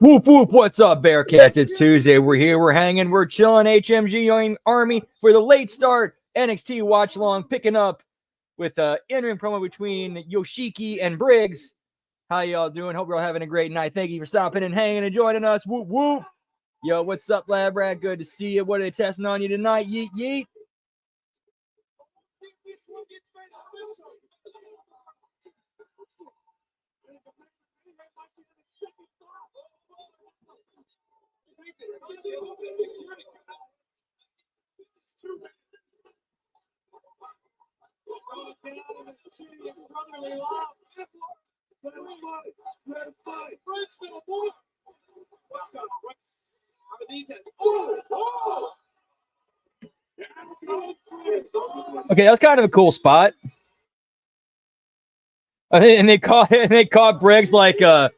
Whoop, whoop. What's up, Bearcats? It's Tuesday. We're here. We're hanging. We're chilling. HMG Army for the late start NXT watch along, picking up with in-ring promo between Yoshiki and Briggs. How y'all doing? Hope you're all having a great night. Thank you for stopping and hanging and joining us. Whoop, whoop. Yo, what's up, Lab Rat? Good to see you. What are they testing on you tonight? Yeet, yeet. Okay, that was kind of a cool spot. And they caught Briggs like be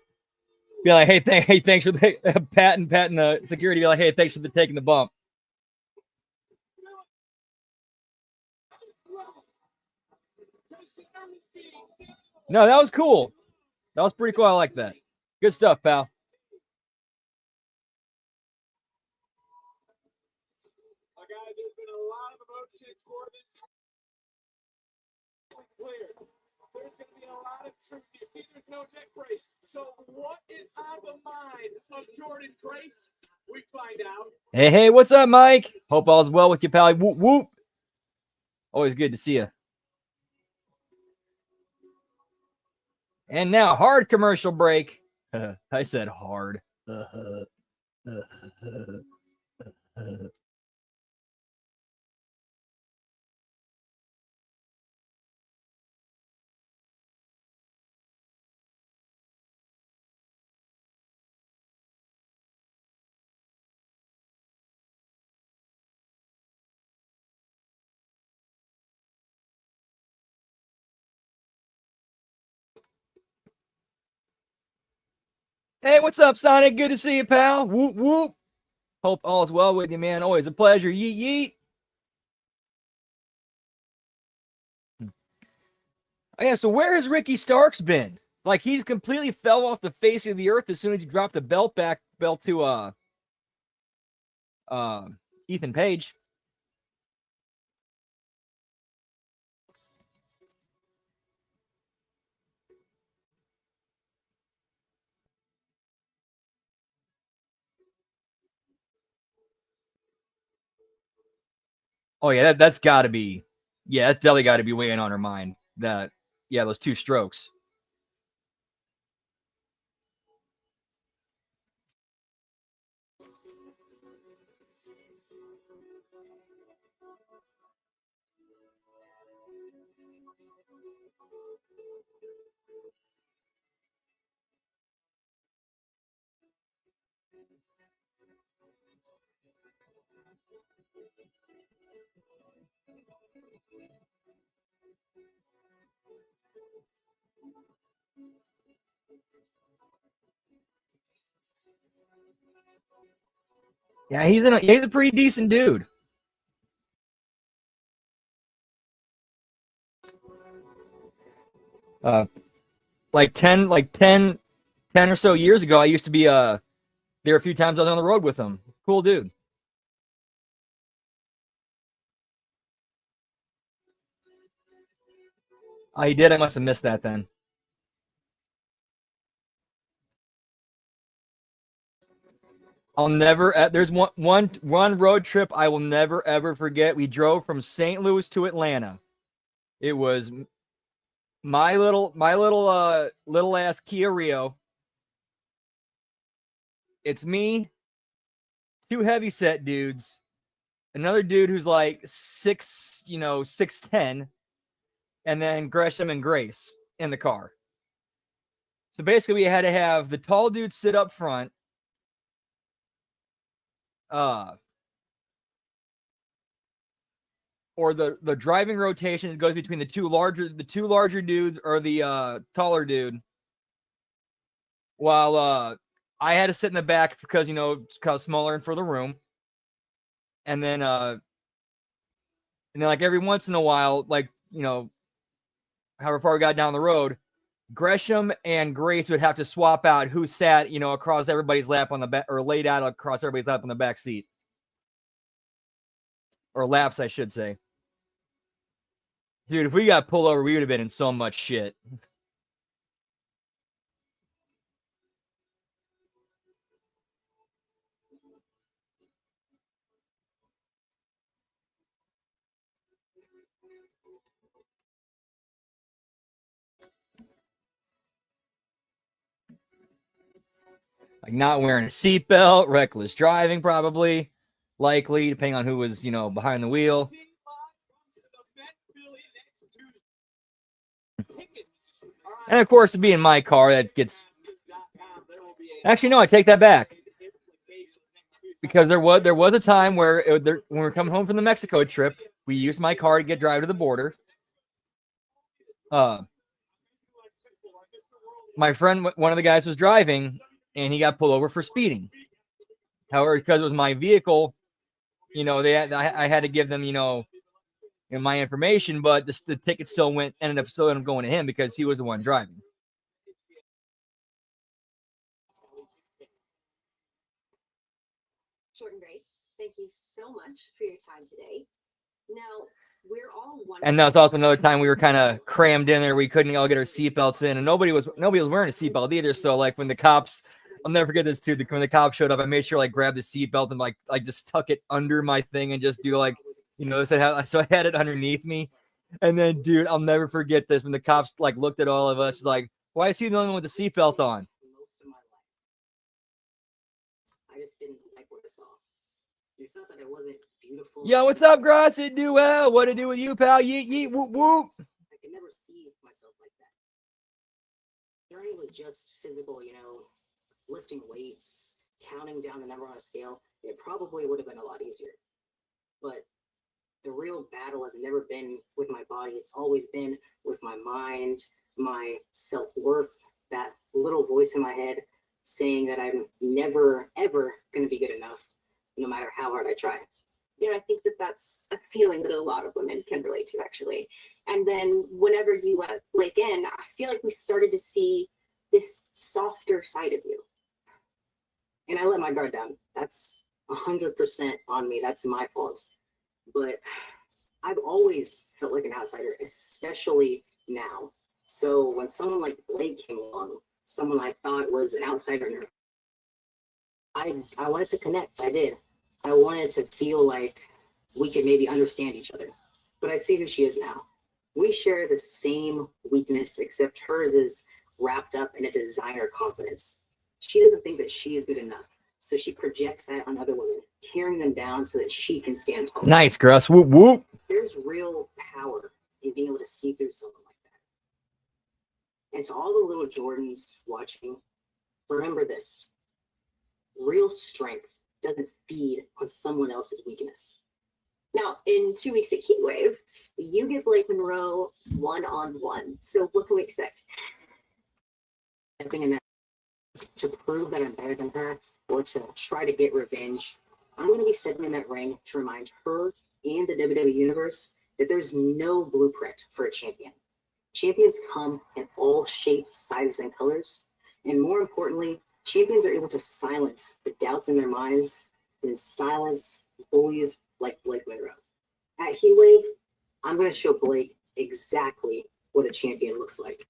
like, hey, thanks for the patting the security. Be like, hey, thanks for taking the bump. No, that was cool. That was pretty cool. I like that. Good stuff, pal. There's going to be a lot of truth. There's no Jack Grace. So what is on the mind of Jordan Grace? We find out. Hey, what's up, Mike? Hope all's well with you, pal. Whoop, whoop. Always good to see you. And now, hard commercial break. I said hard. Hey, what's up, Sonic? Good to see you, pal. Whoop, whoop. Hope all's well with you, man. Always a pleasure. Yeet, yeet. Oh, yeah, so where has Ricky Starks been? Like, he's completely fell off the face of the earth as soon as he dropped the belt to Ethan Page. Oh, yeah, that's got to be, that's definitely got to be weighing on her mind. Those two strokes. Yeah, he's a pretty decent dude. Like 10 or so years ago, I used to be there a few times I was on the road with him. Cool dude. Oh, he did? I must have missed that then. I'll never. There's one road trip I will never ever forget. We drove from St. Louis to Atlanta. It was my little ass Kia Rio. It's me, two heavyset dudes, another dude who's like 6'10", and then Gresham and Grace in the car. So basically, we had to have the tall dude sit up front. Or the driving rotation goes between the two larger dudes or the taller dude. While I had to sit in the back because it's kind of smaller and for the room. And then like every once in a while, like however far we got down the road, Gresham and Grace would have to swap out who sat, across everybody's lap on the back, or laid out across everybody's lap on the back seat. Or laps, I should say. Dude, if we got pulled over, we would have been in so much shit. Like not wearing a seatbelt, reckless driving, probably, likely, depending on who was, behind the wheel. And of course, it'd be in my car that gets. Actually, no, I take that back. Because there was a time where when we were coming home from the Mexico trip, we used my car to drive to the border. My friend, one of the guys, was driving, and he got pulled over for speeding. However, because it was my vehicle, I had to give them, my information, but the ticket ended up going to him because he was the one driving. Jordan Grace, thank you so much for your time today. Now, we're all and that was also another time we were kind of crammed in there. We couldn't all get our seatbelts in, and nobody was wearing a seatbelt either. So like when the cops, I'll never forget this too. When the cops showed up, I made sure grab the seatbelt and like just tuck it under my thing and just do so I had it underneath me. And then, dude, I'll never forget this when the cops looked at all of us like, why is he the only one with the seatbelt on? I just didn't like what I saw. It's not that it wasn't beautiful. Yo, what's up, Gross? It do well. What to do with you, pal? Yeet, yeet, whoop, whoop. I could never see myself like that. The journey was just physical, lifting weights, counting down the number on a scale. It probably would have been a lot easier. But the real battle has never been with my body. It's always been with my mind, my self-worth, that little voice in my head saying that I'm never, ever going to be good enough, no matter how hard I try. I think that's a feeling that a lot of women can relate to, actually. And then whenever you break in, I feel like we started to see this softer side of you. And I let my guard down. That's 100% on me. That's my fault. But I've always felt like an outsider, especially now. So when someone like Blake came along, someone I thought was an outsider, I wanted to connect. I did. I wanted to feel like we could maybe understand each other. But I see who she is now. We share the same weakness, except hers is wrapped up in a designer confidence. She doesn't think that she is good enough. So she projects that on other women, tearing them down so that she can stand tall. Nice, Gruss. Whoop, whoop. There's real power in being able to see through someone like that. And to all the little Jordans watching, remember this. Real strength doesn't feed on someone else's weakness. Now, in 2 weeks at Heatwave, you get Blake Monroe one-on-one. So what can we expect? Stepping in that to prove that I'm better than her, or to try to get revenge, I'm going to be stepping in that ring to remind her and the WWE Universe that there's no blueprint for a champion. Champions come in all shapes, sizes, and colors. And more importantly, champions are able to silence the doubts in their minds and silence bullies like Blake Monroe. At Heatwave, I'm going to show Blake exactly what a champion looks like.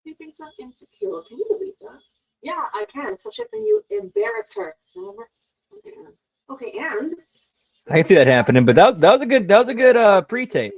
She thinks I'm insecure. Can you believe that? Yeah, I can, especially when you embarrass her. Remember? Okay, and I can see that happening, but that was a good pre-tape.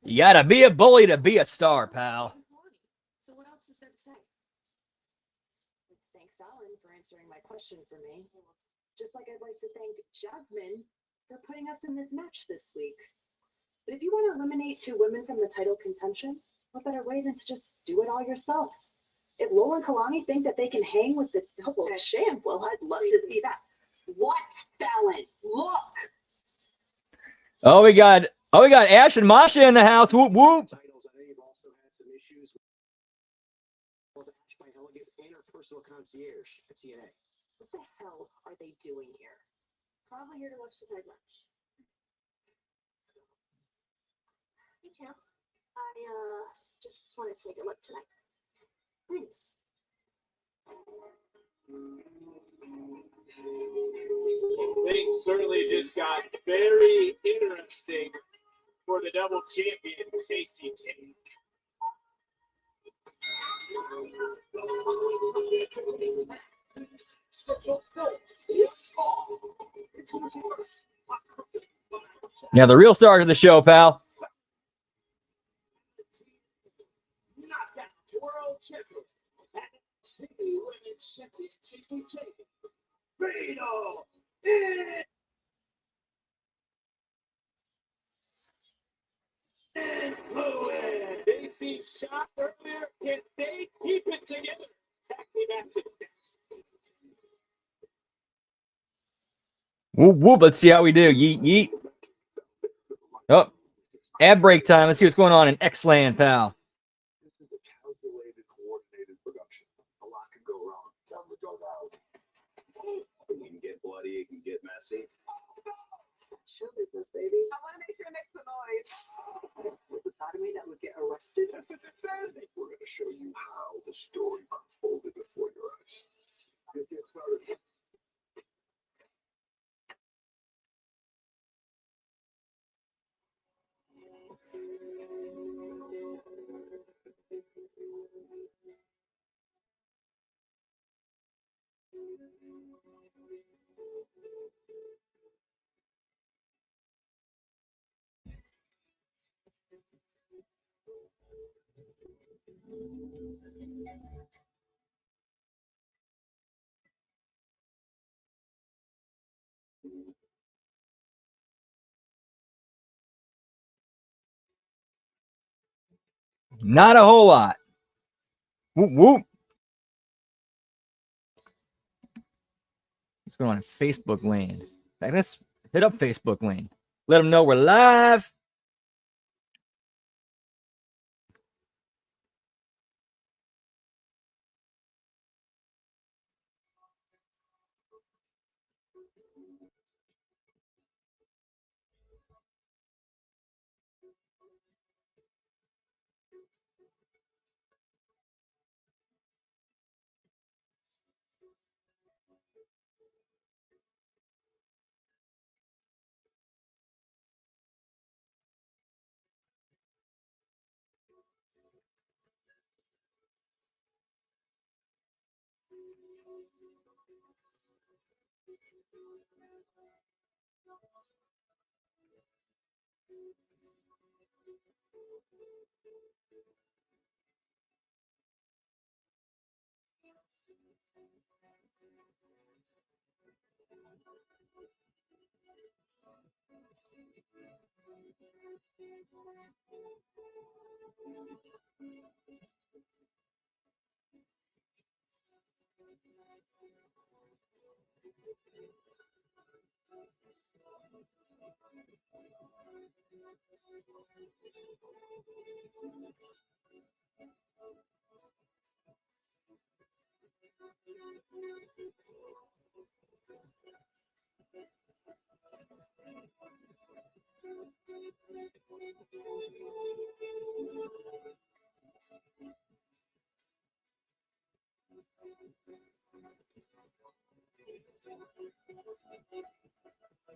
You gotta be a bully to be a star, pal. So what else is there to say? Thank Fallon for answering my question for me. Just like I'd like to thank Jasmine for putting us in this match this week. But if you want to eliminate 2 women from the title contention, what better way than to just do it all yourself? If Lola and Kalani think that they can hang with the double champ, well, I'd love to see that. What, Fallon? Look! Oh, we got Ash and Masha in the house. Whoop whoop. Titles. I know you've also had some issues with Ash by Elegance and her personal concierge at TNA. What the hell are they doing here? Probably here to watch the night match. Hey, champ. I just wanted to say good luck tonight. Thanks. Things certainly just got very interesting for the double champion, Casey King. Now the real star of the show, pal. Knockout world champion. Women's championship. Vito and Lewis. They see shot earlier. Can they keep it together? Tag team action next. Whoop whoop. Let's see how we do. Yeet yeet. Oh, ad break time. Let's see what's going on in X-Land, pal. This is a calculated, coordinated production. A lot can go wrong. Tell them to go out. It can get bloody, it can get messy. Show business, baby. I want to make sure it makes the noise. With the side of me that would get arrested. I think we're going to show you how the story unfolded before your eyes. Let's get started. Not a whole lot. Whoop whoop. What's going on in Facebook land? Let's hit up Facebook land. Let them know we're live.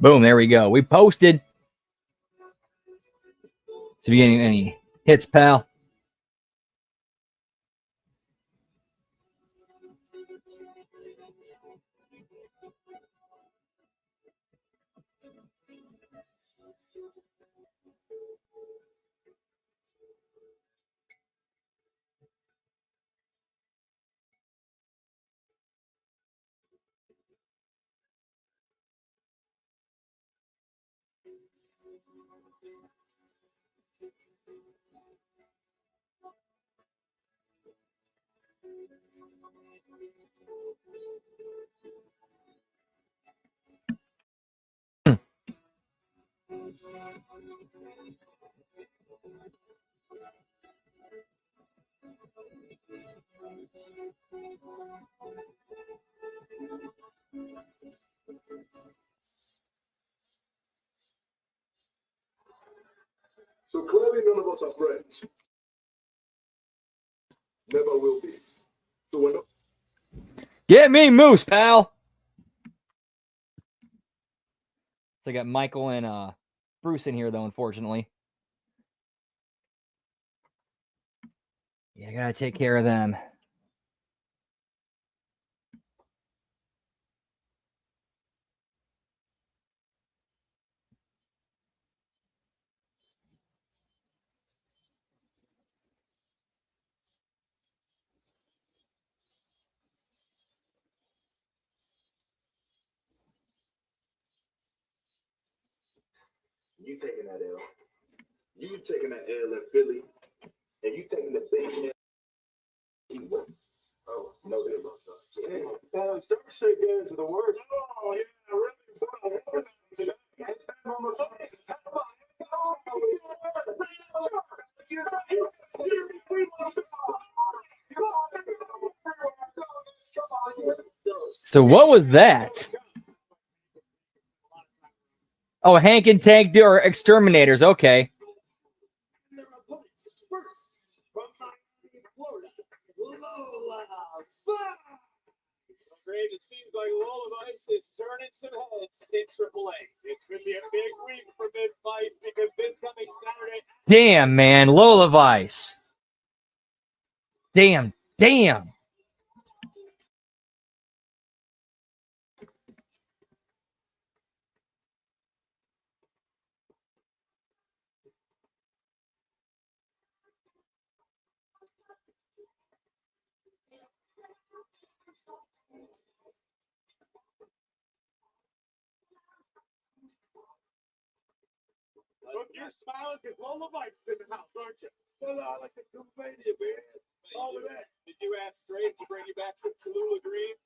Boom, there we go. We posted. So, you getting any hits, pal? So clearly none of us are friends. Never will be. So when Get me Moose, pal. So I got Michael and Bruce in here, though, unfortunately. Yeah, I gotta take care of them. you taking that L, you taking that L in Philly, and you taking the big L. Oh, no, they don't. Yeah, start to shake hands are the worst. Oh, yeah, really. So what was that? Oh, Hank and Tank are exterminators. Okay. Great. It seems like Lollipop is turning some heads in AAA. It could be a big week for Mid Vice because this coming Saturday. Damn, man. Lola Vice. Damn. Look, you're smiling because Lola Vice is in the house, aren't you? Well, I like the Pennsylvania, man. All of that. Did you ask Drake to bring you back from Cholula Green?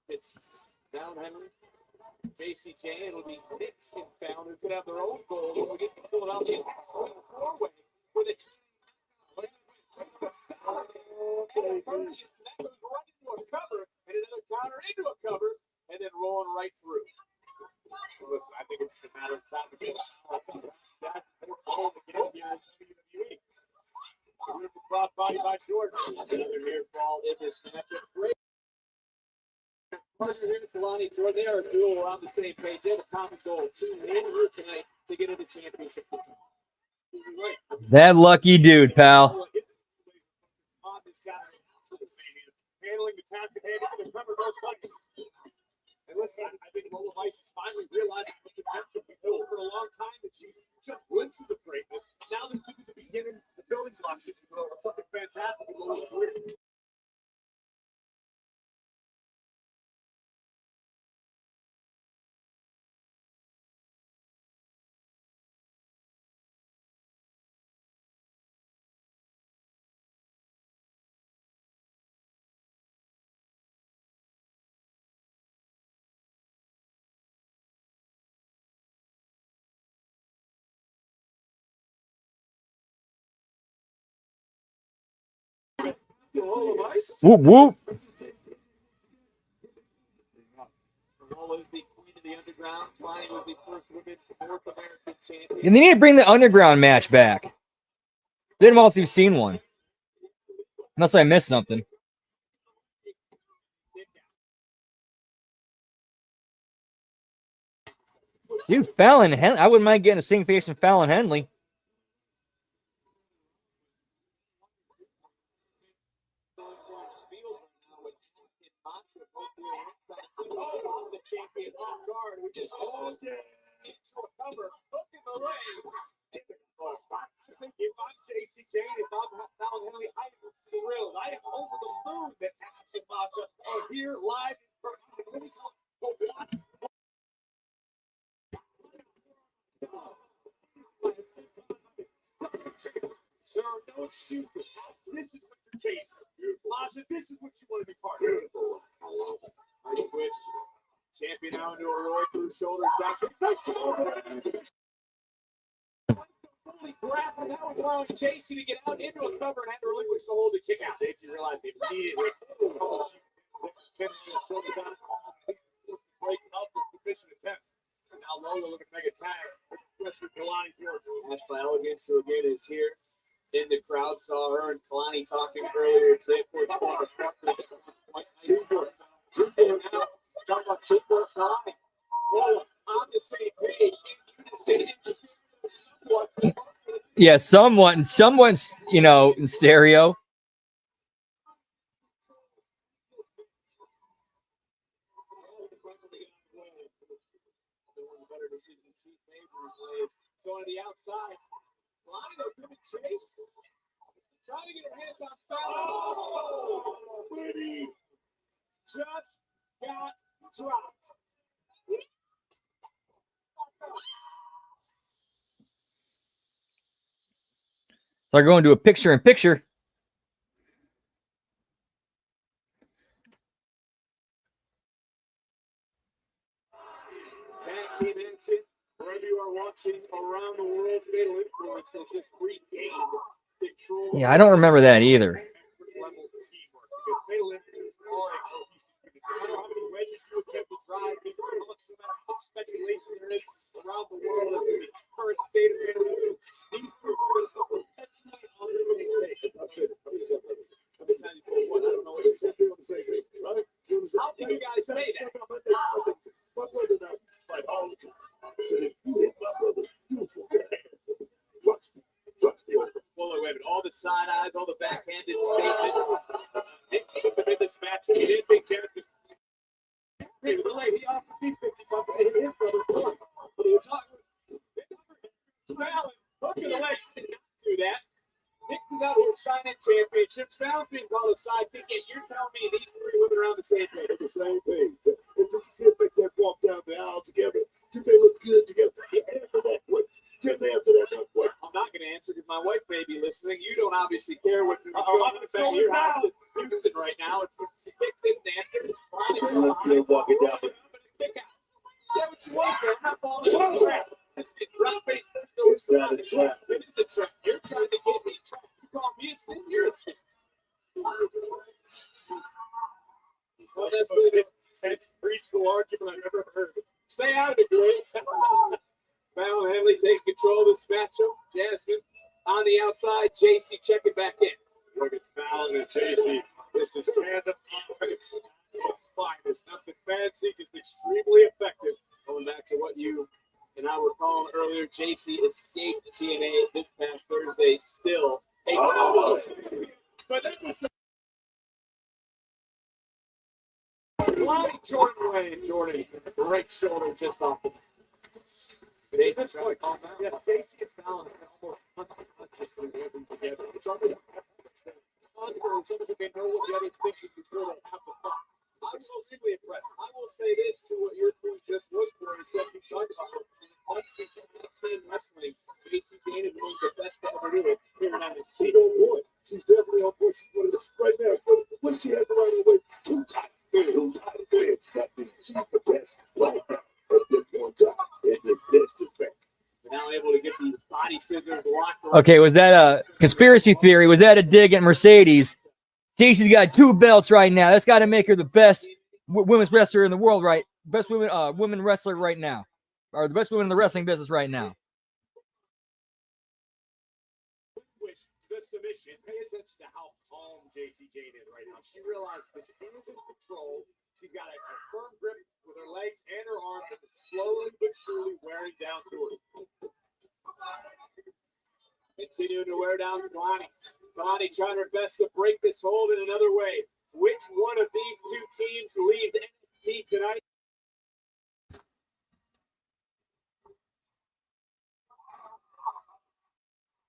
It's down Henry. JCJ, it'll be Knicks and Found who could have their own goal. When we get to Philadelphia, it's going to four-way with a goes right into a cover and another counter into a cover and then rolling right through. Listen, I think it's just a matter of time to get that goal again here in WWE. Beautiful crossbody by Jordan. Another near fall in this matchup. Great. Partner here, Talani Jordan, they are a duo on the same page. They have a common goal to win here tonight to get into championship. That lucky dude, pal. On this Saturday, handling the task at hand into the cover both ways. And listen, I think Lola Vice is finally realizing the potential we built for a long time that she's just glimpses of greatness. Now this is the beginning, the building blocks, if you will, of something fantastic. Whoop, whoop. Lola is the queen of the underground. Lonnie was the first women's North American champion. And they need to bring the underground match back. Didn't also seen one. Unless I missed something. Dude, Fallon Henley. I wouldn't mind getting a sing face from Fallon Henley. The champion off guard, which is all day into a cover, hooking the leg. I think if I'm JC Kane, if I'm Fallon Henley, I am thrilled. I am over the moon that Alex and Masha are here live in person. Let me go watch. There are no excuses. This is what you're chasing. Masha, this is what you want to be part of. Nice switch. Champion now into a Roy through shoulders down. Holy crap, and that was allowing JC to get out into a cover and had to relinquish the hold to kick out. JC realized immediately. Shoulder down. Break up the position attempt. And now Lola looking to make a tag. Especially Kalani George. Ashley Elegance, who again is here in the crowd. Saw her and Kalani talking earlier today. Talk about teamwork, Kalani. Lola on the same page. Yeah, somewhat, you know, in stereo. Going to the outside. Kalani going to chase. Trying to get her hands on Fallon. Buddy just got dropped. So I go into a picture-in-picture. Tag team action. Wherever you are watching around the world, Fatal Influence has just regained control. Yeah, I don't remember that either. Level teamwork. Because Fatal Influence are a cohesive unit. No matter how many wedges you attempt to drive, no matter how much speculation there is around the world as to the current state of Fatal Influence, these groups are potentially on the same page. That's it. Every time you say one, I don't know what you said. You're on the same page, right? How can you guys say that? My brother and I fight all the time. But if you hit my brother, you will get ass. Trust me. Well, wait, all the side eyes, all the backhanded statements. Nick team in this match. He didn't think Jared could. He offered me 50 bucks to hit his brother. What are you talking about? Look at the leg. He did not do that. Nick is out here shining championships. Fallon's being called a sidekick, and you're telling me these three women are on the same page. The same page. If you see if they walk down the aisle together, do they look good together? Answer that one. Just answer that one. What? I'm not going to answer because my wife may be listening. You don't obviously care what you're doing in the back of your house. You're using right now. If you didn't answer, it's fine. Walking down. Kick out. Say what you want to say. I'm not falling in the trap. It's drop face. It's not a trap. It's a trap. You're trying to get me trapped. You call me a snake. You're a snake. Well, that's the intense preschool argument I've ever heard. Stay out of it, Grace. Fallon Henley takes control of this matchup. Jasmine on the outside. JC checking back in. Look at Fallon and JC. This is tandem offense. It's fine. It's nothing fancy. It's extremely effective. Going back to what you and I were calling earlier, JC escaped the TNA this past Thursday. Still a but that was Jordan away. Jordan, right shoulder just off the. That's what I call that. Yeah, JC and Fallon almost together. It's almost they know what the other's thinking before they have the fun. I'm so simply impressed. I will say this to what your crew just was for and said you talked about. Team wrestling, JC Kane is one of the best to ever do it. Here now, she don't want. She's definitely on push. Right now, what she has right away, too tight. Too tight. That means she's the best right now. At this one time, it is best. We're now able to get these body scissors locked. Okay, was that a conspiracy theory? Was that a dig at Mercedes Casey's got 2 belts right now. That's got to make her the best women's wrestler in the world, right? Best women wrestler right now, or the best woman in the wrestling business right now. The submission. Pay attention to how calm JC Jane is right now. She realized that she is in control. She's got a firm grip with her legs and her arms, and slowly but surely wearing down to her. Continuing to wear down Kalani. Kalani trying her best to break this hold in another way. Which one of these two teams leads NXT tonight?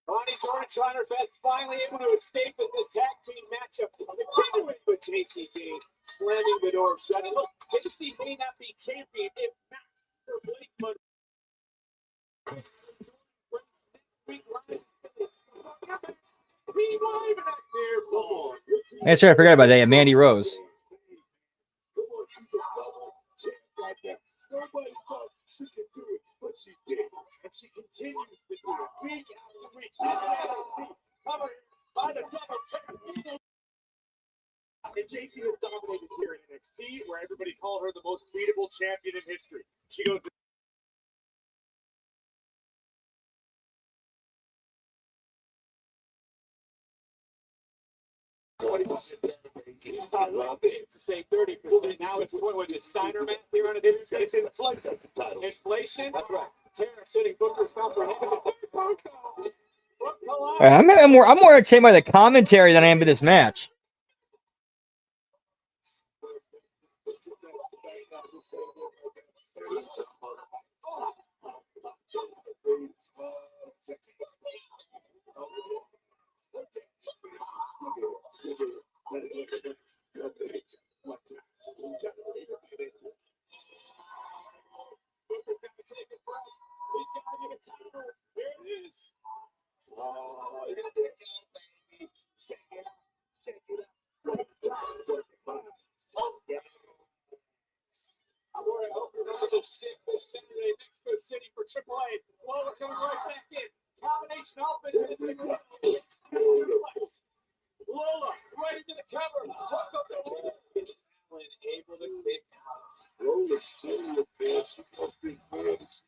Kalani Jordan trying her best, finally able to escape with this tag team matchup. Continuing with JC Jane, slamming the door shut. And look, JC may not be champion if not for Blake Money. Hey, sorry, I forgot about that. Mandy Rose. Nobody thought she could do it, but she did. And she continues to do it week after week. Covered by the double champ. And JC has dominated here in NXT, where everybody called her the most beatable champion in history. She goes. I love it to say 30%. Now it's what was it, Steiner math here on it? It's inflation. Inflation. That's right. Tariff sitting Booker's comprehensive. I'm more entertained by the commentary than I am by this match. This Saturday, Mexico City for AAA. Lola coming right back in. Combination offense. Lola right into the cover. Hook up the Allen able to kick out. Lola serious, man. She posted hands.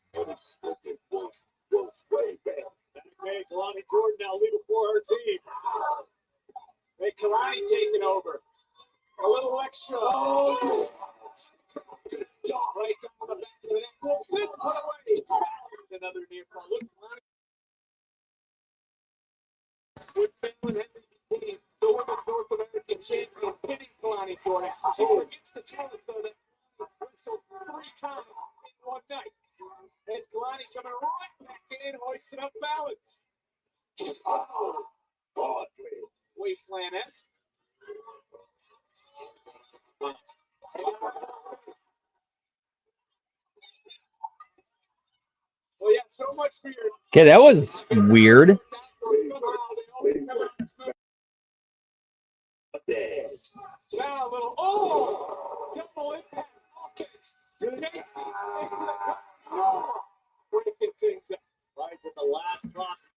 Goes way back. Hey, Kalani Jordan now leading for her team. Hey, Kalani taking over. A little extra. Oh! Right down the back of the neck. Well, this put away. Another near fall. Look, Kalani. With Fallon Henry, the women's North American champion, hitting Kalani Jordan. She gets the challenge, though, that wrestled 3 times in one night. As Kalani coming right back in, hoisting up Fallon. Oh, Broadway. Wasteland-esque. Well, yeah, so much for your. Okay, that was weird. Now a little, double impact offense. Breaking things up. Right at the last cross.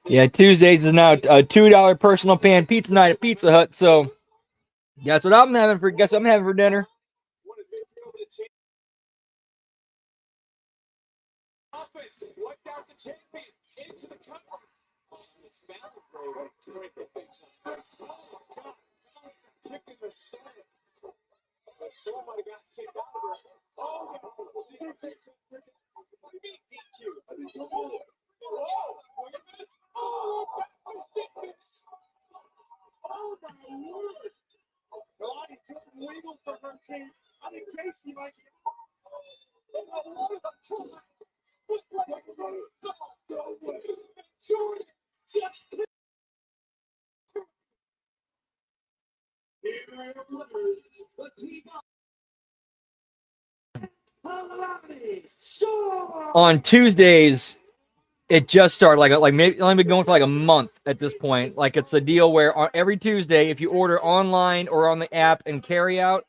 Yeah, Tuesdays is now a $2 personal pan pizza night at Pizza Hut. So guess what I'm having for dinner? What got the champion into the cover? It's found great to break the things up. Oh, God. Kick in the side. The show might have gotten kicked out of it. Oh, no. What do you mean DQ? I think you're more. Oh, look at this. Oh, stick this. Oh, my Lord. Lonnie took legal for her team. I think Casey might be. A lot of them trying. Split like a no way. Jordan just. Here are the winners. The team On Tuesdays, it just started like maybe only been going for like a month at this point. Like it's a deal where every Tuesday, if you order online or on the app and carry out,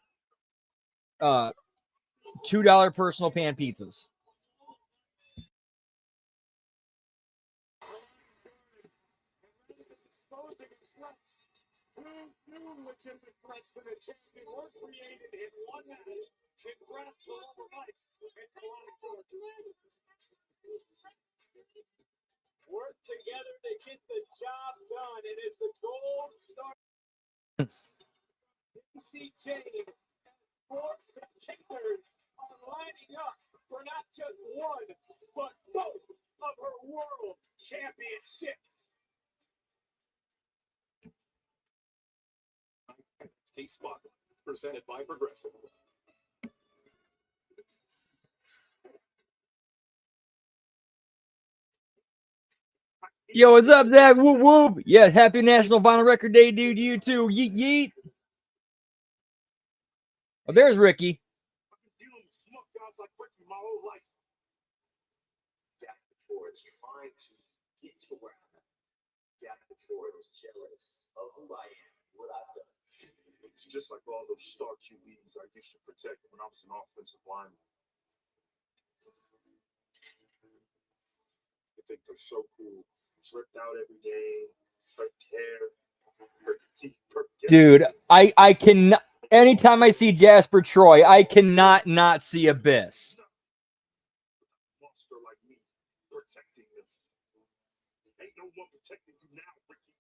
$2 personal pan pizzas. work together to get the job done, and it's the gold star. DC Jane and 4 contenders are lining up for not just one, but both of her world championships. T-Spot, presented by Progressive. Yo, what's up, Zach? Whoop whoop. Yeah, happy National Vinyl Record Day, dude. You too. Yeet yeet. Oh, there's Ricky. I've been dealing with smoke guys like Ricky my whole life. Gavin Ford is trying to get to where I'm at. Gavin Ford is jealous of who I am, what I've done. It's just like all those star QBs I used to protect when I was an offensive lineman. They think they're so cool. Tripped out every game, perfect hair, perfect teeth, perfect. Dude, I cannot. Anytime I see Jasper Troy, I cannot not see Abyss. Monster like me protecting them. Ain't no one protecting you now, Ricky.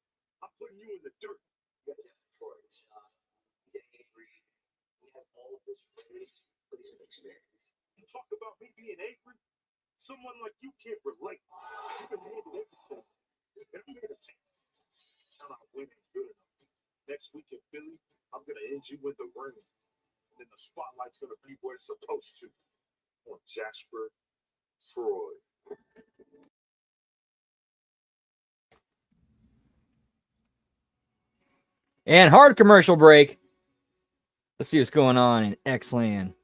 I'm putting you in the dirt. You got Jasper Troy, he's angry. We have all of this raised, but he's an experience. You talk about me being angry? Someone like you can't relate. You can handle everything. And I'm here to take it. I'm not winning good enough. Next week in Philly, I'm going to end you in the ring. And then the spotlight's going to be where it's supposed to. On Jasper Troy. And hard commercial break. Let's see what's going on in X-Land.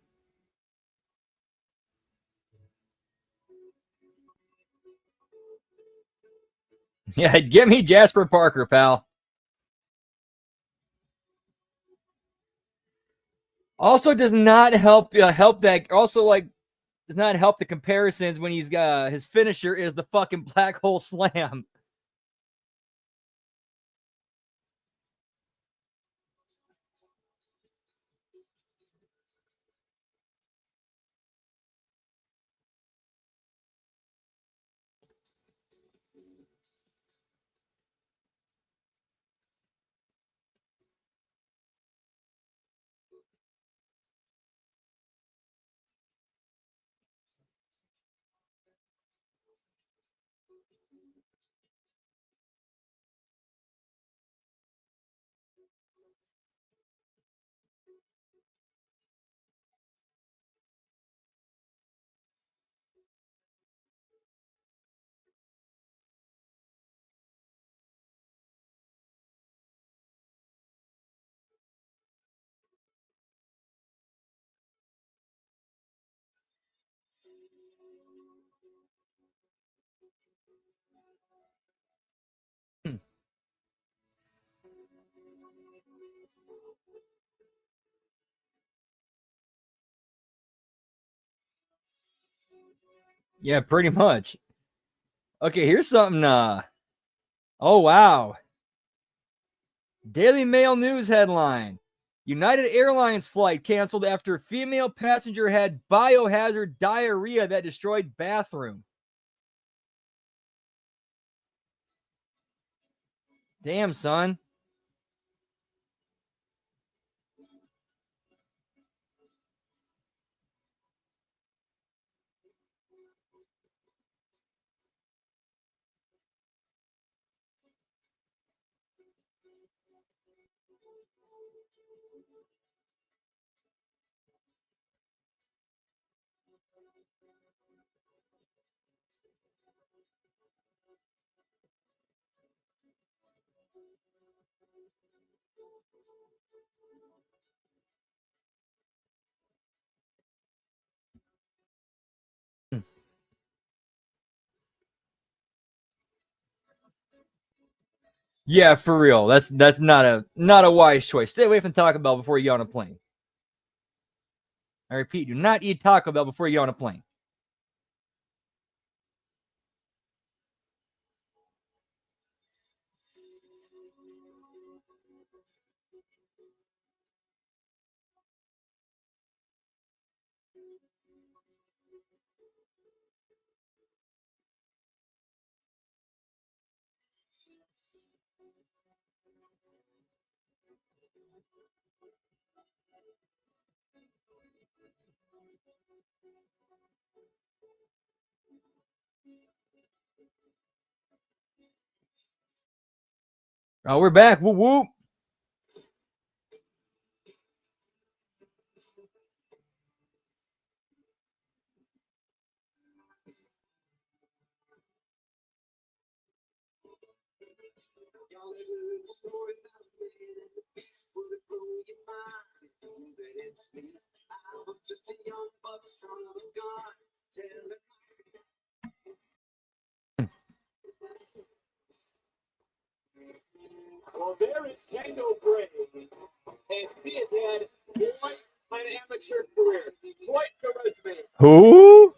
Yeah, give me Jasper Parker, pal. Also does not help that. Also, like, does not help the comparisons when he's got his finisher is the fucking black hole slam. Yeah, pretty much. Okay, here's something. Oh, wow. Daily Mail News headline. United Airlines flight canceled after female passenger had biohazard diarrhea that destroyed bathroom. Damn, son. Yeah, for real. That's not a wise choice. Stay away from Taco Bell before you get on a plane. I repeat, do not eat Taco Bell before you get on a plane. Oh, we're back. Whoop whoop. Well, there is Kendall Gray, and he has had quite an amateur career, quite the resume. Who?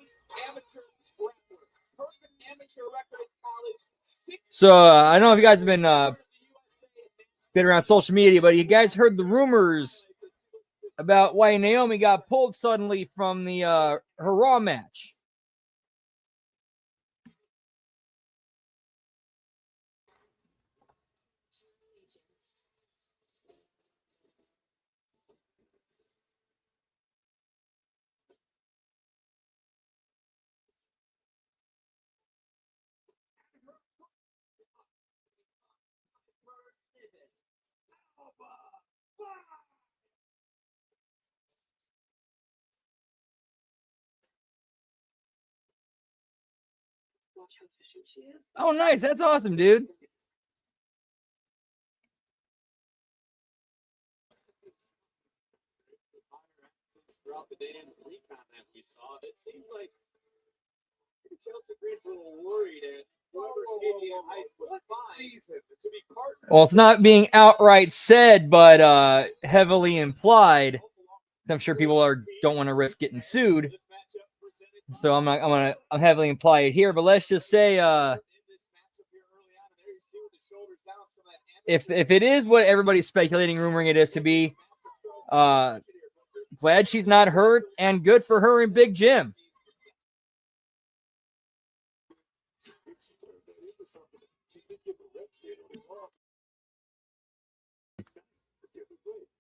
Amateur record, perfect amateur record in college. So I don't know if you guys have been around social media, but you guys heard the rumors about why Naomi got pulled suddenly from the her Raw match. Oh, nice. That's awesome, dude. Throughout the day and the recon that we saw, it seemed like Chelsea Green were a little worried at whoever Katie Heights was fine to be partnered. Well, it's not being outright said, but heavily implied. I'm sure people don't want to risk getting sued, so I'm heavily imply it here. But let's just say, if it is what everybody's speculating, rumoring it is to be, glad she's not hurt, and good for her and Big Jim.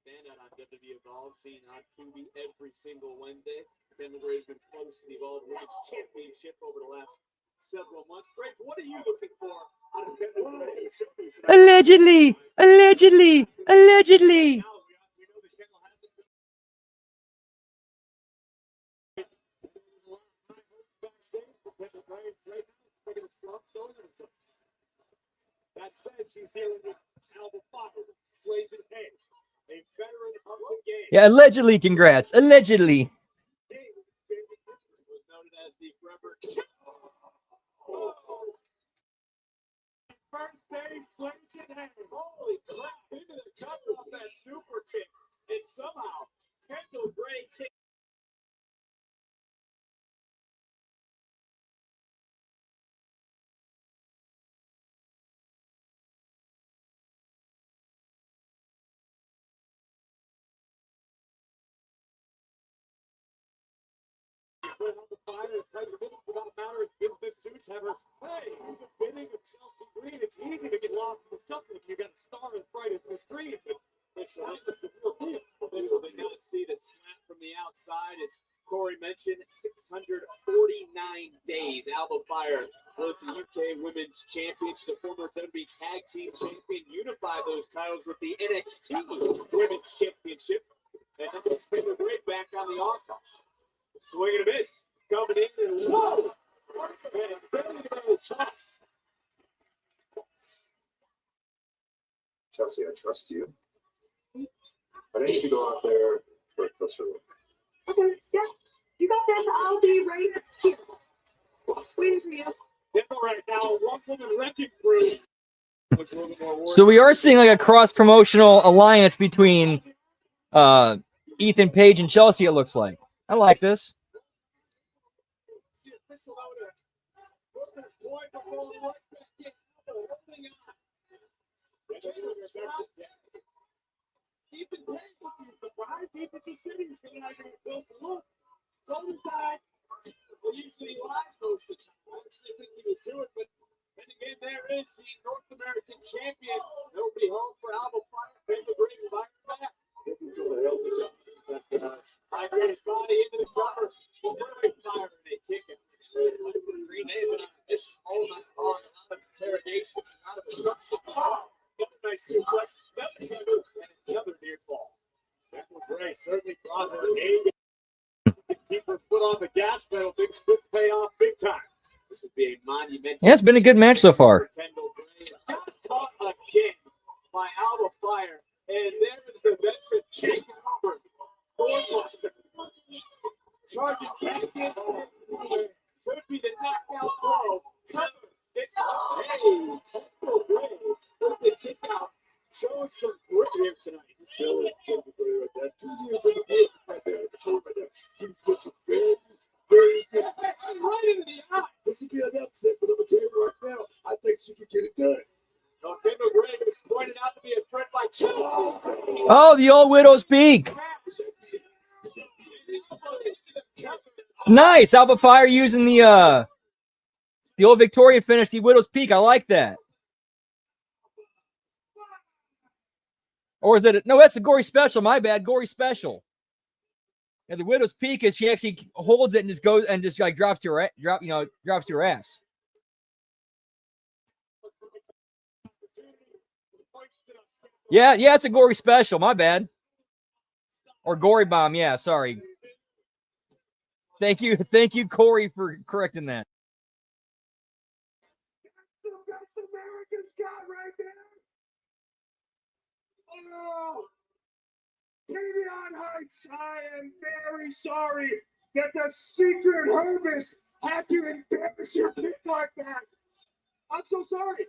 Standout on WWE Evolve, seen on TV every single Wednesday. Kendall Gray has been close to the Evolve Women's Championship over the last several months. Graves, what are you looking for out of Kendall Gray? Allegedly. That said, she's dealing with Alba Fire, Slays and Hay, a veteran of the game. Yeah, allegedly. Congrats. Allegedly. Was noted as the forever birthday Slays and Hay. Holy crap! Into the cover off that super kick, and somehow Kendall Gray kicked. Put on the fire, without matter, gives this suit fans have her. Hey, the bidding of Chelsea Green. It's easy to get lost in the shuffle if you got a star as bright as Miss Green, but officially did not see the snap from the outside. As Corey mentioned, 649 days. Alba Fire was the UK Women's Championship, the former WWE Tag Team Champion, unified those titles with the NXT Women's Championship. And then it's been a great back on the offense. Swing and a miss. Coming in and whoa! And very toss. Chelsea, I trust you. I need you to go out there for a closer look. Okay, yeah, you got this. I'll be right here. Waiting for you. Denver right now, one woman wrecking crew. Looks a little more So we are seeing like a cross-promotional alliance between Ethan Page and Chelsea, it looks like. I like this. Ethan Page was surprised. Ethan just sitting tonight and built a look. Golden Tide, well, usually lies most of the time. I actually think he would do it, but then again, there is the North American champion. He'll be home for Alba Fire. Baker brings Byron back. Byron his body into the cover. Very fire, and they kick it. Green Bay been on a mission all night long, out of interrogation, out of assumption. Another nice suplex, another cover, and another near fall. Beckham Gray certainly brought her A. Keep her foot on the gas pedal. Big split payoff, big time. This would be a monumental. Yeah, it's been a good match so far. Kendall Gray got caught again by Alba Fire, and there is the veteran taking over. Doorbuster. Charging back in. Could be the knockout blow. Cover. It's Kendall Gray with the kick out. Showing some grit here tonight. Showing Kendall Gray right there. 2 years in the business right there. Right there. She's looking very, very good. Right into the eye. This would be an upset, but I'm going to tell you right now, I think she can get it done. Now, Kendall Gray was pointed out to be a threat by Chelsea. Oh, the old Widow's Peak. Nice. Alba Fire using the old Victorian finish, the Widow's Peak. I like that. Or is it? No, that's the Gory Special. My bad. Gory Special. And the Widow's Peak is she actually holds it and just goes and just like drops to her drops to her ass. Yeah, it's a Gory Special. My bad. Or Gory Bomb. Yeah, sorry. Thank you, Corey, for correcting that. That's the best American Scott right there. Oh, Tavion Heights, I am very sorry that the secret Hervis had to embarrass your pick like that. I'm so sorry,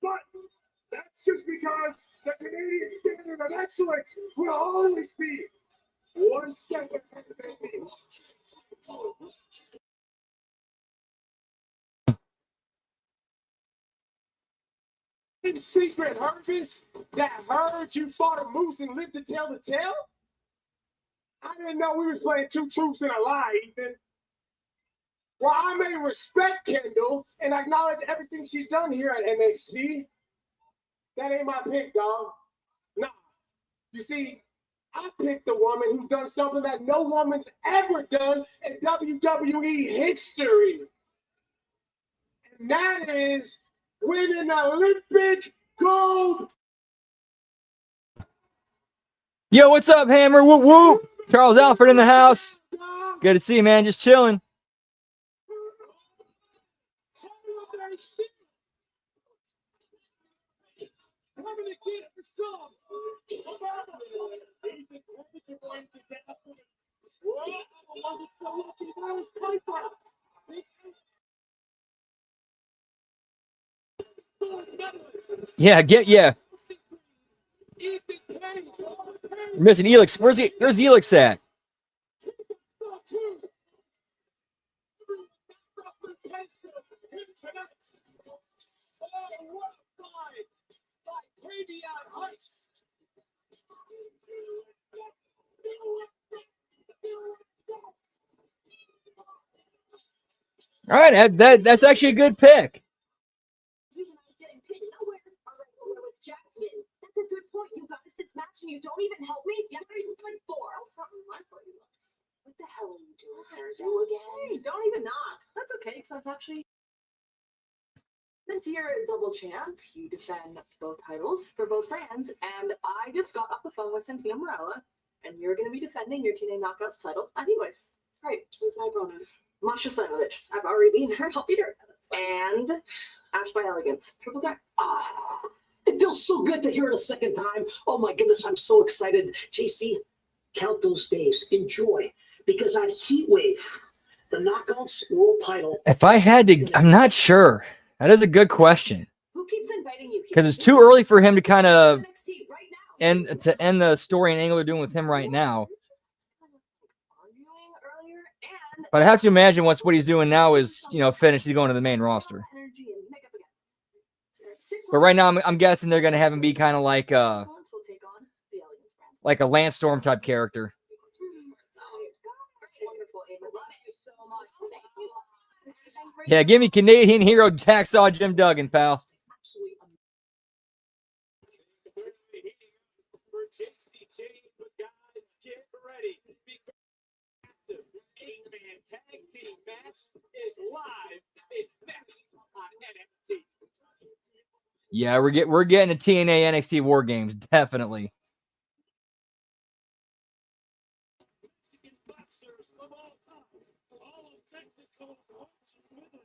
but that's just because the Canadian standard of excellence will always be one step ahead of me. In secret, Hervis, that heard you fought a moose and lived to tell the tale? I didn't know we was playing two truths and a lie, Ethan. Well, I may respect Kendall and acknowledge everything she's done here at NXT. That ain't my pick, dog. Nah. You see, I picked the woman who's done something that no woman's ever done in WWE history. And that is win an Olympic gold. Yo, what's up, Hammer? Whoop whoop. Charles Alfred in the house. Good to see you, man. Just chilling. Yeah, We're missing Elix. Where's Elix at? All right, that's actually a good pick. You and I getting paid nowhere. All right, well, it was Jasmine. That's a good point. You got us this match and you don't even help me. Yeah, what are you good for? I'm sorry, my fault. What the hell are you doing there? You again? Hey, don't even knock. That's okay, because I was actually. Since you're a double champ, you defend both titles for both brands, and I just got off the phone with Cynthia Morella, and you're going to be defending your TNA Knockouts title at heavyweight. Right, who's my opponent? Masha Slamovich. I've already beaten her. I'll beat her. And Ash by Elegance. Triple threat. Ah, it feels so good to hear it a second time. Oh my goodness, I'm so excited. JC, count those days. Enjoy. Because on Heat Wave, the Knockouts World title. If I had to, I'm not sure. That is a good question. Who keeps inviting you? Because it's too early for him to kind of NXT right now. end the story and angle they're doing with him right now. Arguing earlier, and But I have to imagine what he's doing now is, finished. He's going to the main roster. energy and makeup again. But right now, I'm guessing they're going to have him be kind of like Opponents will take on the Elegance brand. like a Lance Storm type character. Wonderful, Ava. Love you so much. Thank you. Yeah, give me Canadian hero Hacksaw Jim Duggan, pal. For JCJ, but guys, get ready. Because massive 8-man tag team match is live. It's next on NXT. Yeah, we're getting a TNA NXT War Games, definitely. Boxers of all time, all technical coaches with them.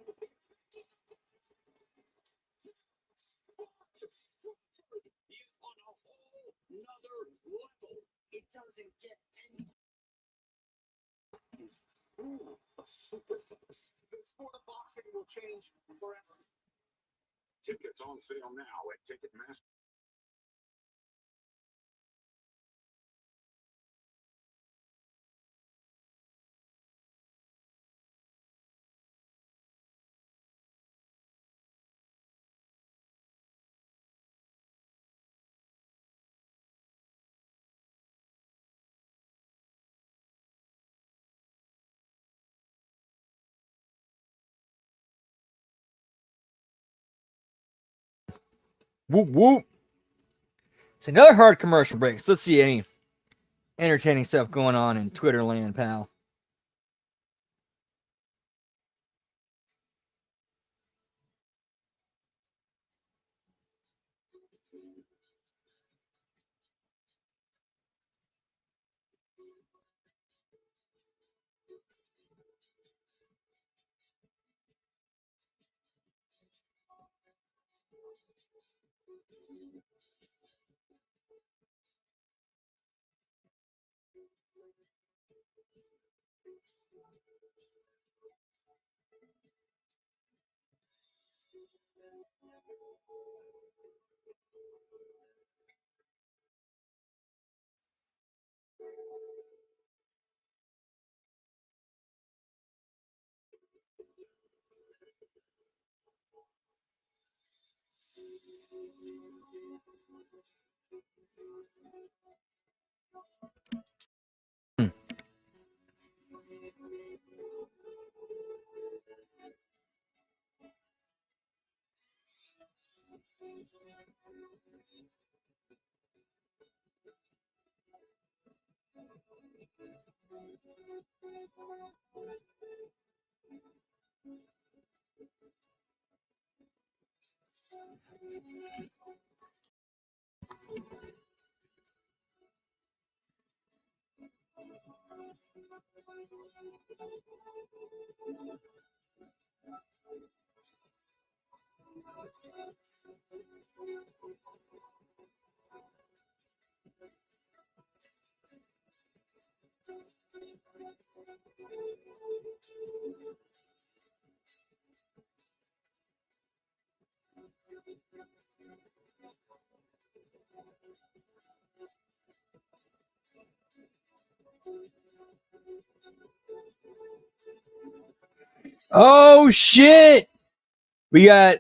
He's on a whole nother level. It doesn't get any. Ooh, a superstar. The sport of boxing will change forever. Tickets on sale now at Ticketmaster. Whoop whoop. It's another hard commercial break. So let's see any entertaining stuff going on in Twitter land, pal. Oh shit! We got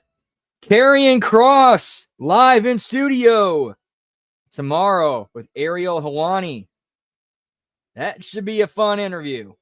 Karrion Kross live in studio tomorrow with Ariel Helwani. That should be a fun interview.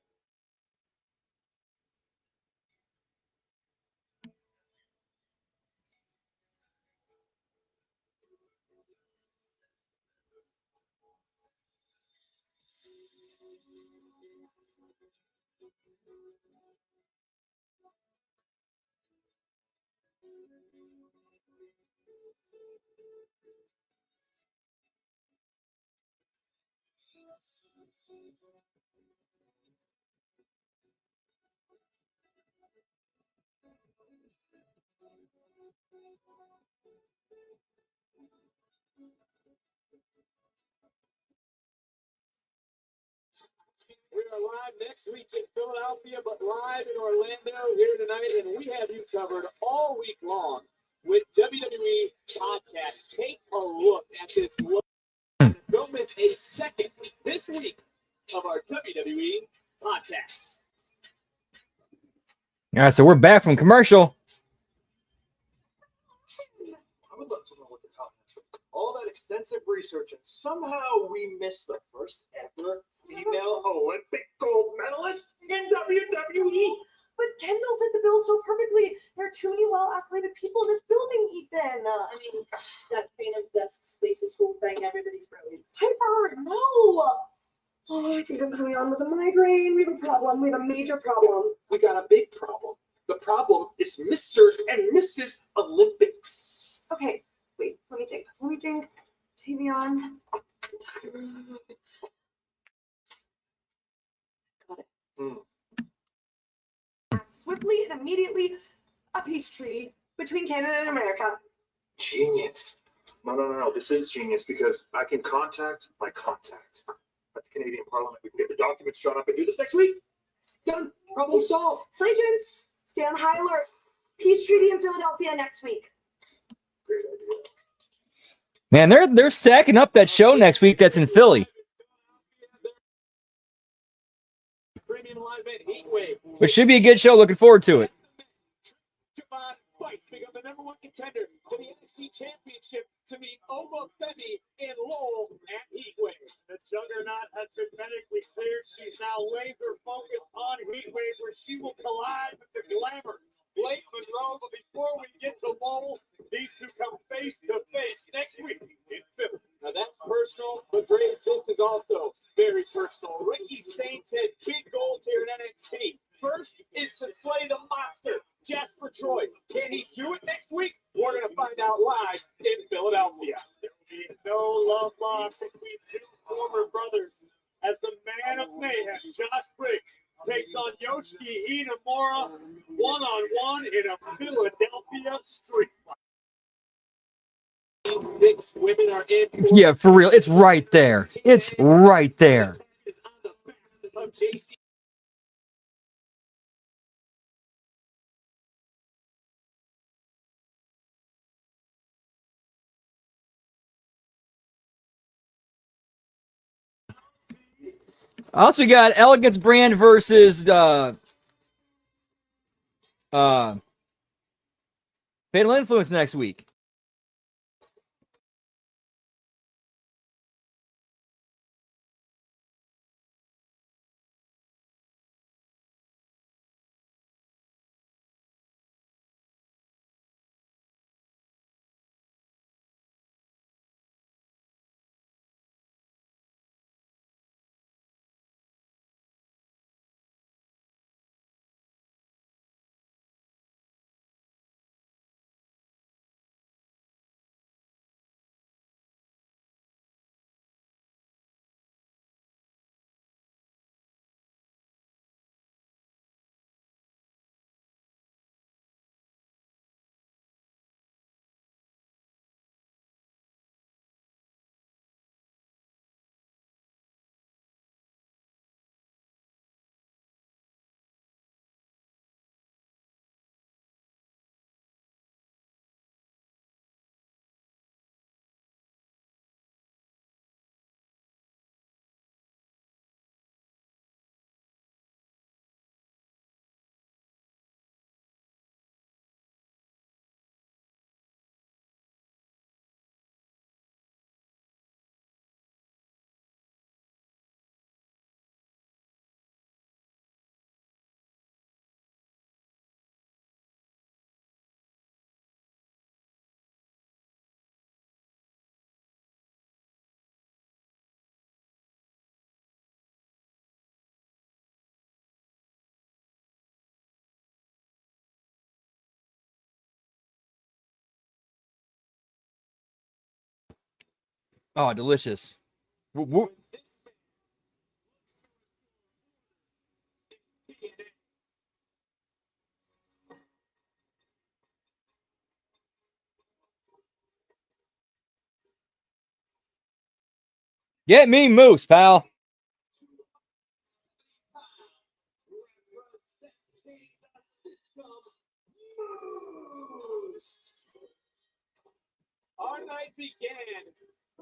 We are live next week in Philadelphia, but live in Orlando here tonight, and we have you covered all week long with WWE podcasts. Take a look at this. Don't miss a second this week of our WWE podcasts. All right, so we're back from commercial. I would love to know what the top is. All that extensive research, and somehow we missed the first ever female Olympic gold medalist in WWE. But Kendall fit the bill so perfectly. There are too many well-acclimated people in this building, Ethan. I mean, that's being in the best places to bang everybody's brilliant. Piper, no. Oh, I think I'm coming on with a migraine. We have a problem. We have a major problem. We got a big problem. The problem is Mr. and Mrs. Olympics. Okay, wait. Let me think. Tavion. Got it. Swiftly and immediately a peace treaty between Canada and America. Genius. No. This is genius because I can contact my contact at the Canadian Parliament. We can get the documents drawn up and do this next week. It's done. Problem solved. Sergeants, stay on high alert. Peace treaty in Philadelphia next week. Great idea. Man, they're stacking up that show next week that's in Philly. Premium live event Heatwave. It should be a good show. Looking forward to it. Javon Fight, pick up the number one contender to the NXT Championship to meet Oma Femi and Lowell at Heatwave. The juggernaut has been medically cleared. She's now laser focused on Heatwave, where she will collide with the glamour, Blake Monroe. But before we get to Lowell, these two come face to face next week in Philly. Now that's personal, but great. This is also very personal. Ricky Saints had big goals here in NXT. First is to slay the monster, Jasper Troy. Can he do it next week? We're going to find out live in Philadelphia. There will be no love lost between two former brothers as the man of mayhem, Josh Briggs, takes on Yoshiki Inamura one-on-one in a Philadelphia street fight. 6 women are in. Yeah, for real. It's right there. It's right there. It's on the back of JC. I also got Elegance Brand versus Fatal Influence next week. Oh, delicious. Whoop, whoop. Get me Moose, pal. Our night began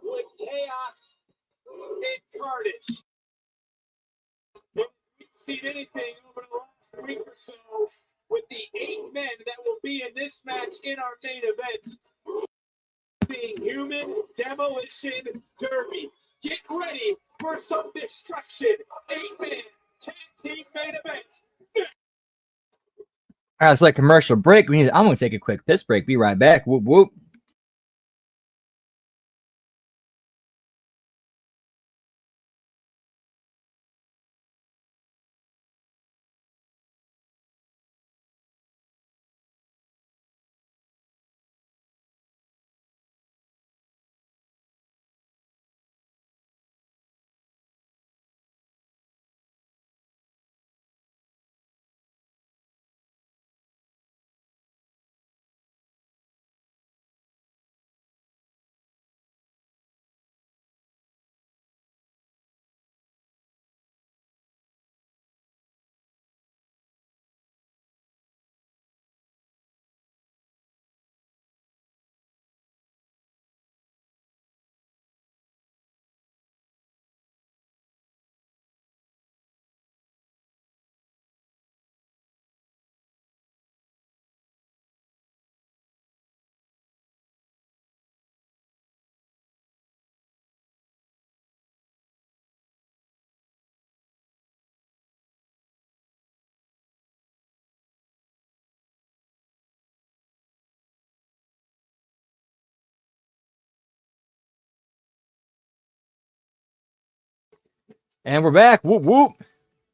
with chaos and carnage. If we've seen anything over the last week or so with the 8 men that will be in this match in our main event, being Human Demolition Derby. Get ready for some destruction. 8-man tag team main event. All right, it's like commercial break. I'm going to take a quick piss break. Be right back. Whoop, whoop. And we're back. Whoop, whoop.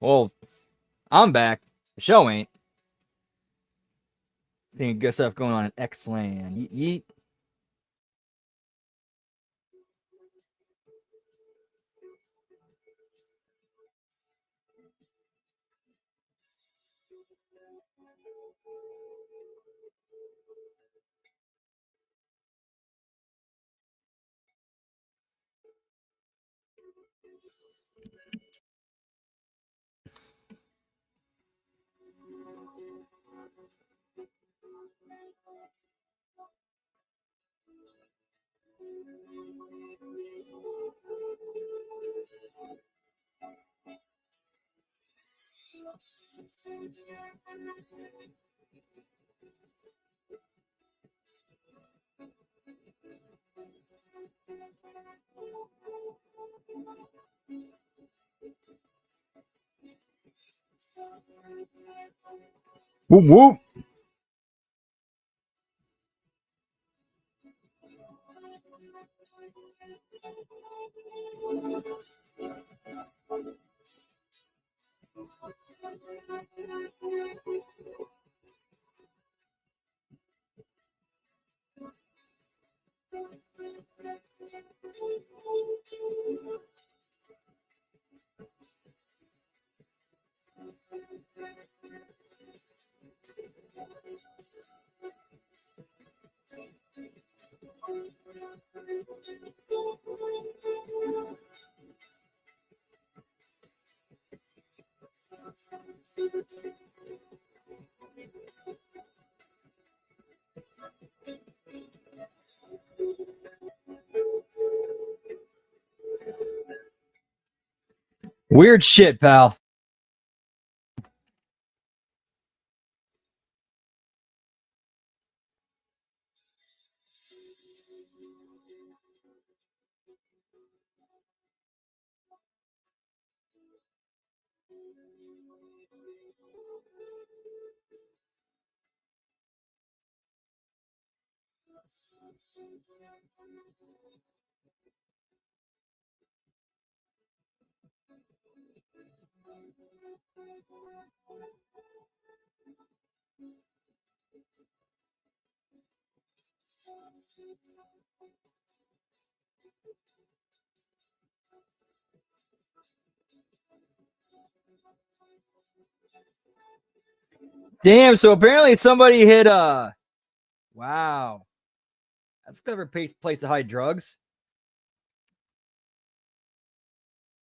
Well, I'm back. The show ain't. Seeing good stuff going on in X-Land. Yeet, yeet. Whoop, whoop. Weird shit, pal. Damn, so apparently somebody hit wow. That's a clever place to hide drugs.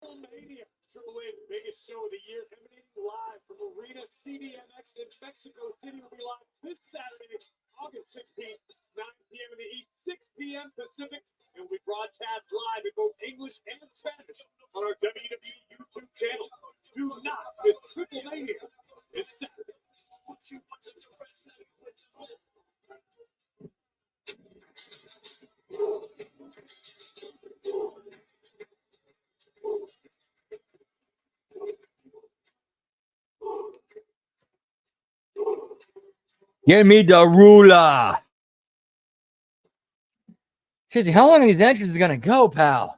Mania, Triple A's biggest show of the year, emanating live from Arena CDMX in Mexico City. Will be live this Saturday, August 16th, 9 p.m. in the East, 6 p.m. Pacific, and we broadcast live in both English and Spanish on our WWE YouTube channel. Do not miss Triple Mania this Saturday. Give me the ruler. Seriously, how long are these entrances gonna go, pal?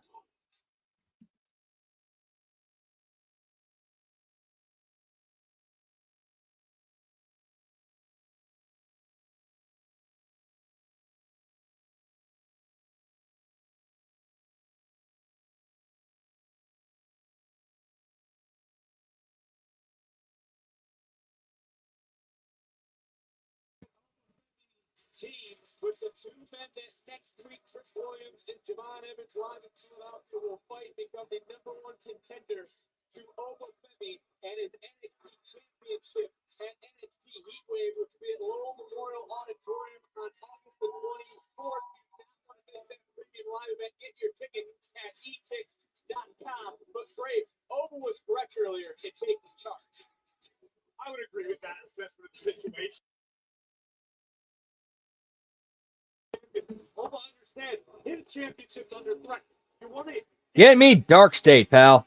Teams with the two men that next week, Trick Williams and Javon Evans live in Philadelphia will fight and become the #1 contenders to Obafemi and his NXT Championship at NXT Heatwave, which will be at Lowell Memorial Auditorium on August the 24th. Live event. Get your tickets at etix.com. But Brave, Oba was correct earlier in taking charge. I would agree with that assessment of the situation. Oba understands his championship's under threat. You want it? Get me Dark State, pal.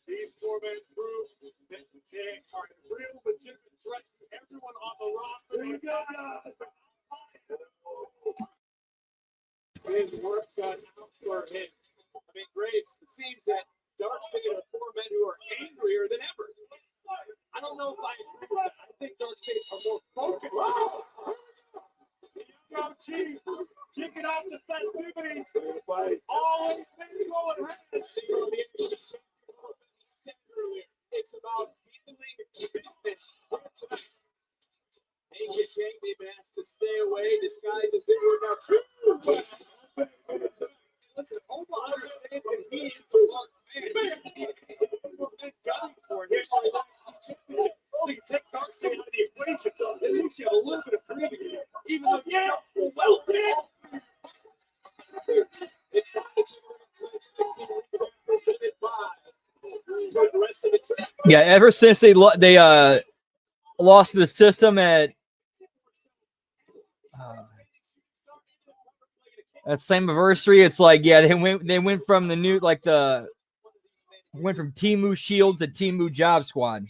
These four-man crew that they are a real legitimate threat to everyone on the roster. There you go, guys. His work got out for him. I mean, Graves, it seems that Dark State are four men who are angrier than ever. I don't know if I agree with that. I think Dark State are more focused. Young OG kicking off the festivities. Always been going around. Said earlier, it's about handling business tonight. AJ maybe has to stay away. Disguises didn't work out too well. Listen, Oba understands that he is the mark man. Men gunning for him. So you take Dark State out of the equation. At least you have a little bit of breathing here. Even though you know well. It's presented by the rest of the team. Yeah, ever since they lost to the system at that same anniversary, it's like, yeah, they went from the new, like went from Temu Shield to Temu Job Squad.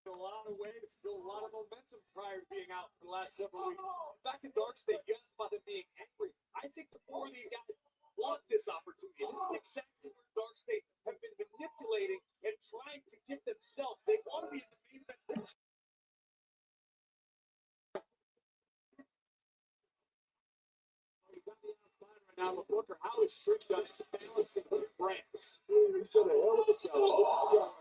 A lot of ways, built a lot of momentum prior to being out for the last several weeks. Back to Dark State, you asked about them being angry. I think the four of these guys want this opportunity. This is exactly where Dark State have been manipulating and trying to get themselves. They want to be in the main event. He's on the outside right now. Look, Booker, how is Trick done it? Balancing two brands. He's done a hell of a job.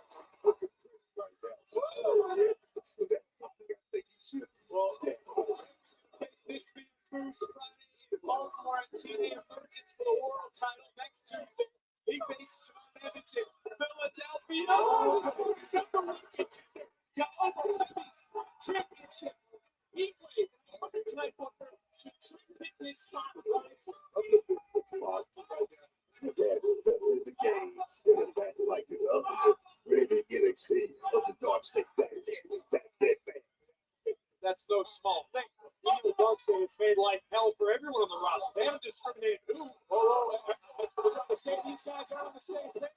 This big boost Friday in Baltimore and TNA emergence for the world title next Tuesday. He faced John Evans in Philadelphia. #1 contender to Obafemi's championship. Heatwave. Tonight, Booker, should Trick pick this spot? The game in a match like this other really NXT of the Dark State. That's it. That's no small thing. Even the Dark State has made life hell for everyone on the roster. They haven't discriminated who. These guys are on the same page.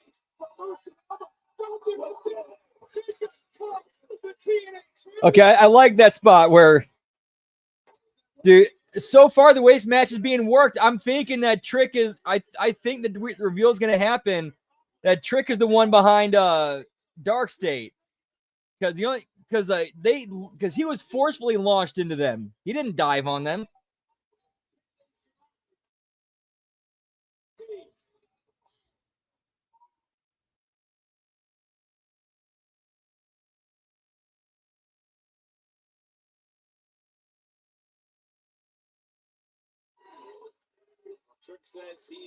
Okay, I like that spot where, dude, so far the way this match is being worked, I'm thinking that Trick is, I think the reveal is going to happen that Trick is the one behind Dark State. Because because he was forcefully launched into them. He didn't dive on them.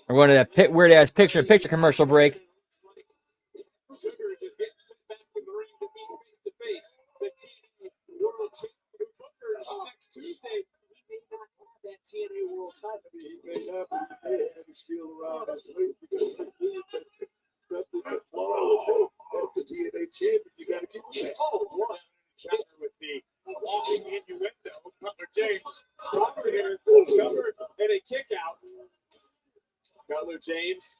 We're going to that weird ass picture commercial break. Sugar just getting sent back in the ring to meet face to face the TNA World Champion Booker next Tuesday. He may not have that TNA World title. He may not, but he may have it still around his waist because he needs nothing but flawless. That's the TNA champion. You got to keep that. Oh, what encounter with the walking innuendo. Cutler James covered here, covered and a kick out. Cutler James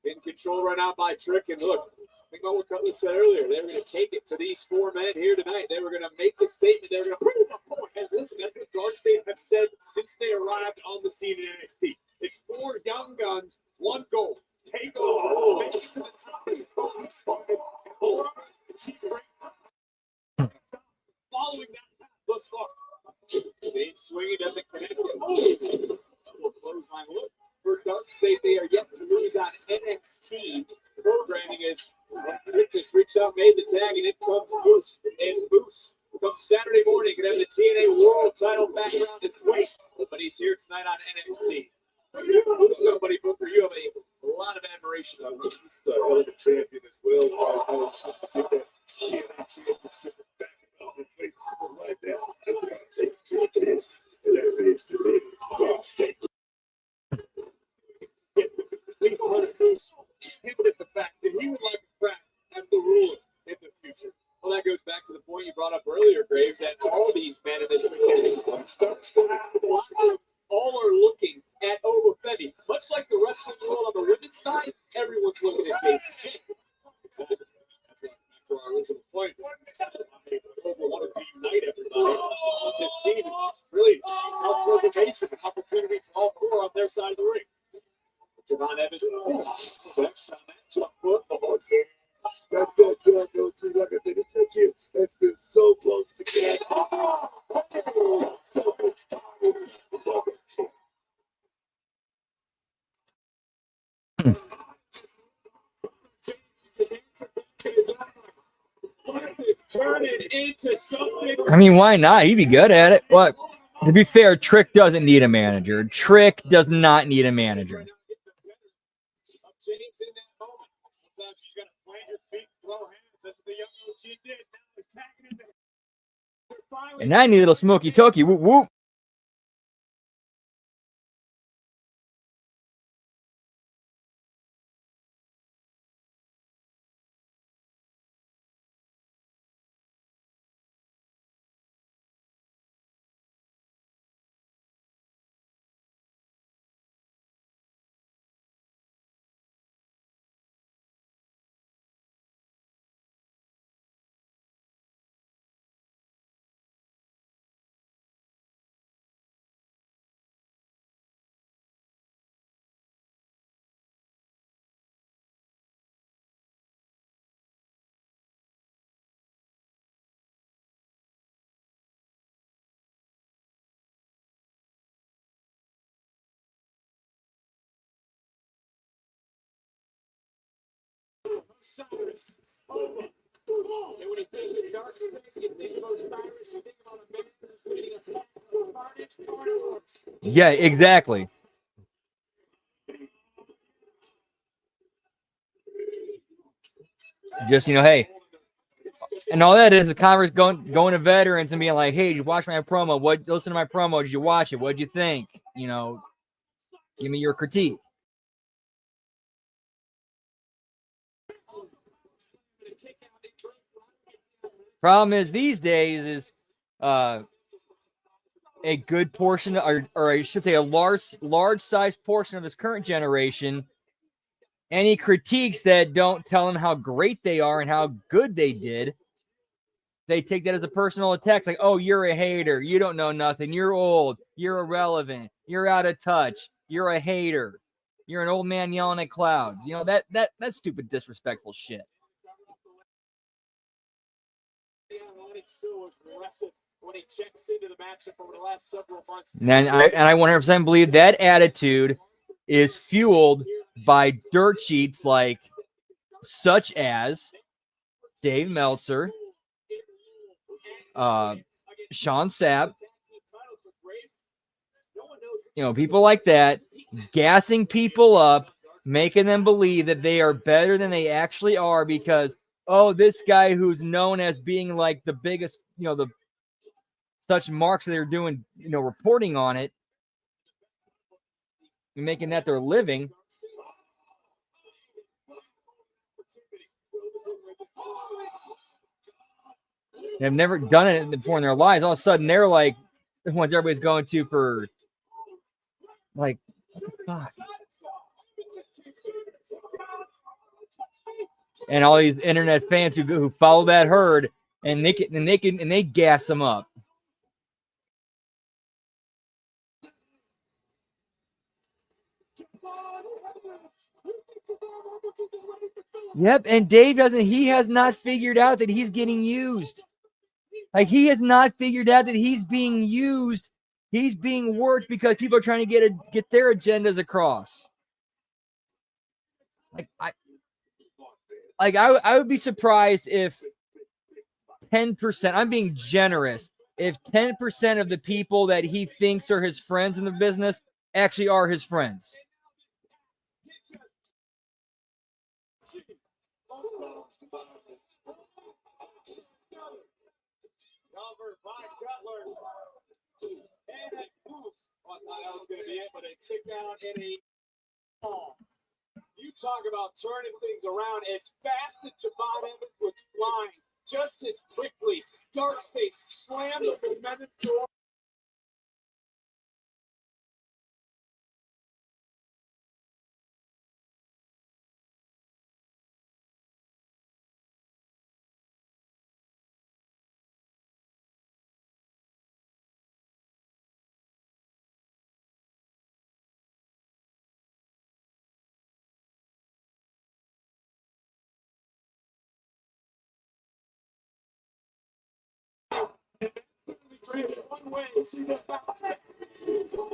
in control right now by Trick. And look, think about what Cutler said earlier. They were going to take it to these 4 men here tonight. They were going to make the statement. They were going to prove a point. And listen, that's what Dark State have said since they arrived on the scene in NXT. It's 4 young guns, 1 goal. Take over. Make it to the top as following that path thus far. James swinging doesn't connect it. Oh, clothesline look. For Dark State, they are yet to lose on NXT programming as Trick just reached out, made the tag, and in comes Moose. And Moose comes Saturday morning, going to have the TNA World title back around his waist. But he's here tonight on NXT. Who's somebody, Booker, you have a lot of admiration for. He's a hell of a champion as well. Get that TNA championship back on his waist right now. That's about to take it to the bench. And that bench just hit Dark State. We've heard Moose hinted at the fact that he would like to crack at the ruler in the future. Well, that goes back to the point you brought up earlier, Graves, that all these men in this all are looking at Overfemi. Much like the wrestling world on the women's side, everyone's looking at JCG. Exactly. That's our original point. Over want to unite everybody on this team. It's really self-preservation, an opportunity for all 4 on their side of the ring. Javon Evans, that's on that jump foot. That's that jump, those 3, like I said, this trick here has been so close to get. So much time. Turn it into something. I mean, why not? He'd be good at it. What? To be fair, Trick doesn't need a manager. Trick does not need a manager. James in that moment. Sometimes you got to plant your feet, throw hands. That's what the young OG did. Now he's tagging in there. And I need a little smoky toky. Whoop, whoop. Cyrus over. And when you think of Dark State, you think about Cyrus, you think about a man who's leading a flag of carnage. Yeah, exactly. Just, hey. And all that is a converse going to veterans and being like, hey, did you watch my promo? Listen to my promo. Did you watch it? What'd you think? Give me your critique. Problem is these days is a good portion, or I should say a large size portion of this current generation, any critiques that don't tell them how great they are and how good they did, they take that as a personal attack. It's like, oh, you're a hater. You don't know nothing. You're old. You're irrelevant. You're out of touch. You're a hater. You're an old man yelling at clouds. That's stupid, disrespectful shit. so aggressive when he checks into the matchup over the last several months. And I 100% believe that attitude is fueled by dirt sheets like such as Dave Meltzer, Sean Sapp, people like that, gassing people up, making them believe that they are better than they actually are because, this guy who's known as being like the biggest, the such marks that they're doing, reporting on it, making that their living. They've never done it before in their lives. All of a sudden, they're like the ones everybody's going to for, like, what the fuck? And all these internet fans who follow that herd, and they gas them up. Yep, and Dave has not figured out that he's getting used. Like, he has not figured out that he's being used. He's being worked because people are trying to get their agendas across. I would be surprised if 10%, I'm being generous, if 10% of the people that he thinks are his friends in the business actually are his friends. Covered by Cutler. And that poof. I thought that was going to be it, but a kick out and a ball. You talk about turning things around as fast as Javon Evans was flying, just as quickly. Dark State slammed the momentum door.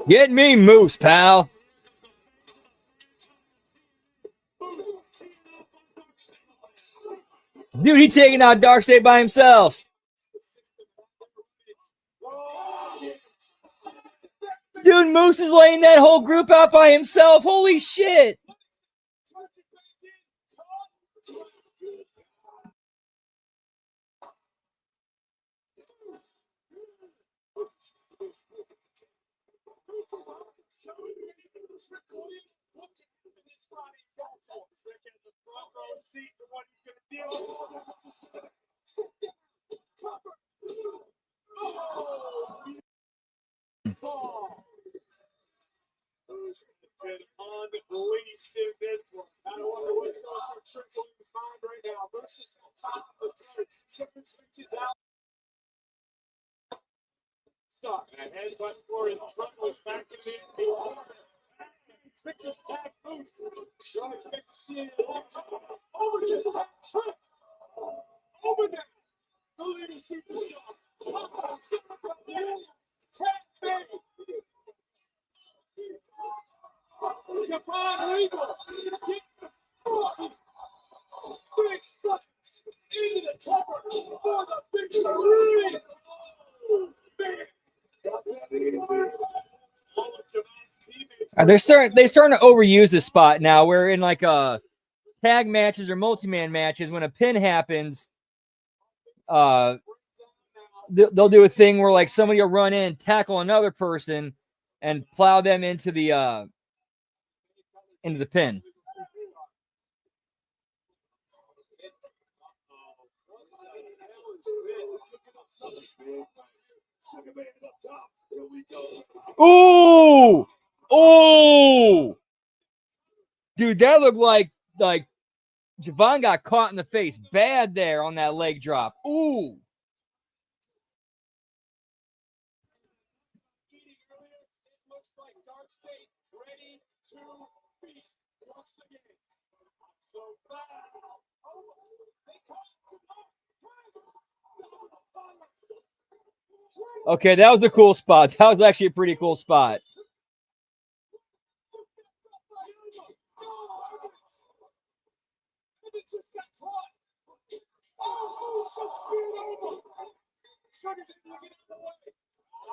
Get me Moose, pal. Dude, he's taking out Darkseid by himself. Dude, Moose is laying that whole group out by himself. Holy shit. Unleashed in this one. I wonder what's going on trickle in his mind right now. Versus the top of the third. Shipping switches out. Stop. And a headbutt for his trouble back in the end. Trick just tag Moose. You don't expect to see it. Over just tag Trick. Over there. The leading superstar. Yes. Tag Baby. Javon Regal. Big steps into the topper for the victory. They're starting to overuse this spot now. We're in like tag matches or multi-man matches. When a pin happens, they'll do a thing where like somebody will run in, tackle another person, and plow them into the pin. Ooh! Ooh! Dude, that looked like Javon got caught in the face bad there on that leg drop. Ooh! Okay, that was a cool spot. That was actually a pretty cool spot.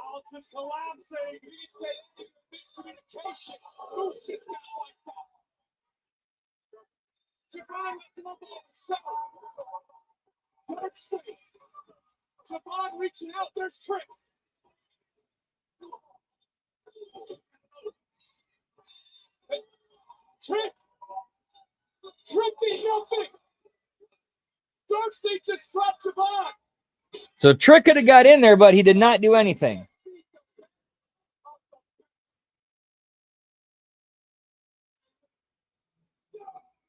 Alex is collapsing. He said miscommunication. Who's just got like that? Javon looking up on himself. Dark City. Javon reaching out. There's Trick. Trick. Trick did nothing. Dark City just dropped Javon. So Trick could have got in there, but he did not do anything.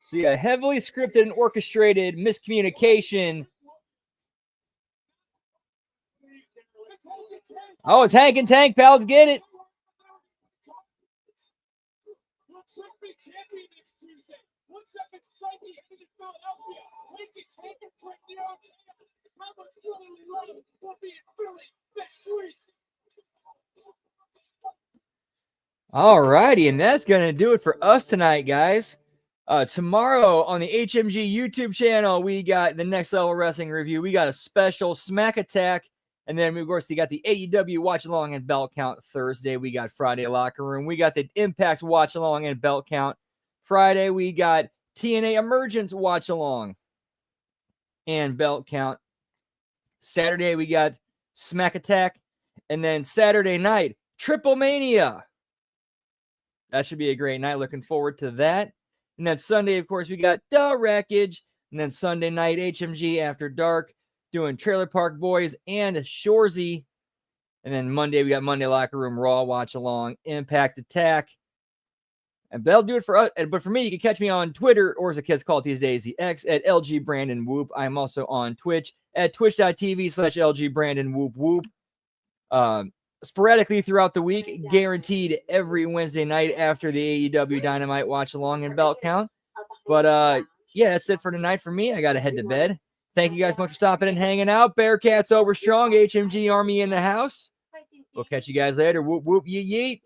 See, a heavily scripted and orchestrated miscommunication. Oh, it's Hank and Tank, pals. Get it. All righty, and that's going to do it for us tonight, guys. Tomorrow on the HMG YouTube channel, we got the Next Level Wrestling review. We got a special Smack Attack. And then, of course, we got the AEW Watch Along and Belt Count Thursday. We got Friday Locker Room. We got the Impact Watch Along and Belt Count. Friday, we got TNA Emergence Watch Along and Belt Count. Saturday, we got Smack Attack. And then Saturday night, Triple Mania. That should be a great night. Looking forward to that. And then Sunday, of course, we got The Wreckage. And then Sunday night, HMG After Dark, doing Trailer Park Boys and Shorzy. And then Monday, we got Monday Locker Room Raw Watch Along, Impact Attack. And that'll do it for us. But for me, you can catch me on Twitter, or as the kids call it these days, the X, at LG Brandon Whoop. I'm also on Twitch at twitch.tv/LG Brandon Whoop Whoop. Sporadically throughout the week, guaranteed every Wednesday night after the AEW Dynamite Watch Along and Belt Count. But yeah, that's it for tonight for me. I got to head to bed. Thank you guys much for stopping and hanging out. Bearcats over strong. HMG Army in the house. We'll catch you guys later. Whoop, whoop, yeet, yeet.